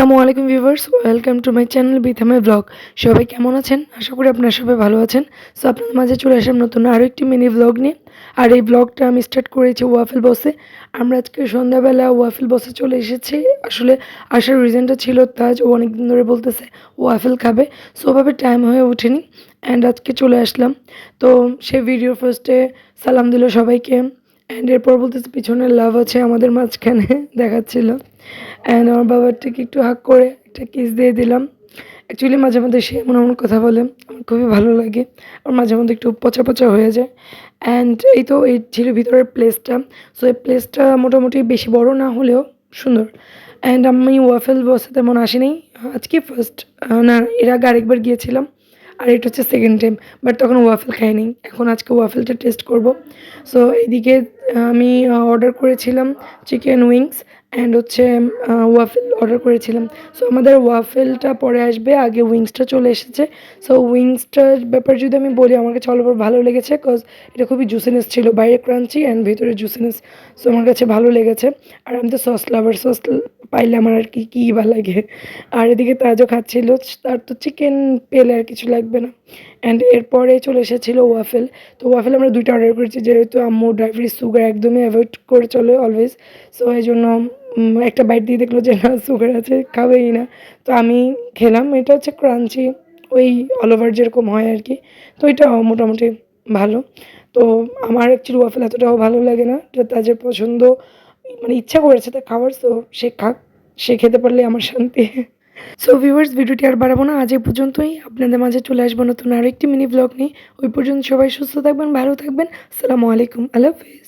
আসসালামু আলাইকুম viewers, welcome to my channel বিথামে ব্লগ। সবাই কেমন আছেন? আশা করি আপনারা সবাই ভালো আছেন। সো আপনাদের মাঝে চলে আসলাম নতুন আরও একটি মিনি ব্লগ নিয়ে। আর এই ব্লগটা আমি স্টার্ট করেছি ওয়াফেল বসে। আমরা আজকে সন্ধ্যাবেলা ওয়াফেল বসে চলে এসেছি। আসলে আসার রিজনটা ছিল তাজ, ও অনেকদিন ধরে বলতেছে ওয়াফেল খাবে। সো ওভাবে টাইম হয়ে ওঠেনি অ্যান্ড আজকে চলে আসলাম। তো সে ভিডিও ফার্স্টে সালাম দিল সবাইকে অ্যান্ড এরপর বলতেছে পিছনে লাভ আছে আমাদের মাঝখানে দেখাচ্ছিল। অ্যান্ড আমার বাবারটাকে একটু হাগ করে একটা কিস দিয়ে দিলাম। অ্যাকচুয়ালি মাঝে মধ্যে সে এমন এমন কথা বলে, আমার খুবই ভালো লাগে। আর মাঝে মধ্যে একটু পচা পচা হয়ে যায়। অ্যান্ড এই তো এই ছিল ভিতরের প্লেসটা। সো এই প্লেসটা মোটামুটি বেশি বড় না হলেও সুন্দর। অ্যান্ড আমি ওয়াফেল বসে তেমন আসিনি, আজকে ফার্স্ট। না, এর আগে আরেকবার গিয়েছিলাম, আর এটা হচ্ছে সেকেন্ড টাইম। বাট তখন ওয়াফেল খাইনি, এখন আজকে ওয়াফেলটা টেস্ট করব। সো এইদিকে আমি অর্ডার করেছিলাম চিকেন উইংস অ্যান্ড হচ্ছে ওয়াফেল অর্ডার করেছিলাম। সো আমাদের ওয়াফেলটা পরে আসবে, আগে উইংসটা চলে এসেছে। সো উইংসটার ব্যাপারে যদি আমি বলি, আমার কাছে অল ওভার ভালো লেগেছে, কজ এটা খুবই জুসিনেস ছিল, বাইরে ক্রাঞ্চি অ্যান্ড ভিতরে জুসিনেস। সো আমার কাছে ভালো লেগেছে। আর আমি তো সস লাভার, সস পাইলে আমার আর কি কী ভালো লাগে। আর এদিকে তাজও খাচ্ছিল, তার তো চিকেন পেলে আর কিছু লাগবে না। অ্যান্ড এরপরে চলে এসেছিলো ওয়াফেল। তো ওয়াফেল আমরা 2টা অর্ডার করেছি, যেহেতু আম্মু ড্রাই ফ্রি সুগার একদমই অ্যাভয়েড করে চলে অলওয়েজ। সো এই জন্য একটা বাইট দিয়ে দেখলো যে না, সুগার আছে, খাবেই না। তো আমি খেলাম, এটা হচ্ছে ক্রাঞ্চি, ওই অল ওভার যেরকম হয় আর কি। তো এটা মোটামুটি ভালো। তো আমার অ্যাকচুয়ালি ওয়াফেল এতটাও ভালো লাগে না, এটা তাদের পছন্দ, মানে ইচ্ছা করেছে তা খাওয়ার। সো সে খাক, সে খেতে পারলে আমার শান্তি। সো ভিউয়ার্স, ভিডিওটি আর বাড়াবো না, আজ এই পর্যন্তই। আপনাদের মাঝে চলে আসবো নতুন আরেকটি মিনি ব্লগ নিয়ে। ওই পর্যন্ত সবাই সুস্থ থাকবেন, ভালো থাকবেন। আসসালামু আলাইকুম, আল্লাহ হাফেজ।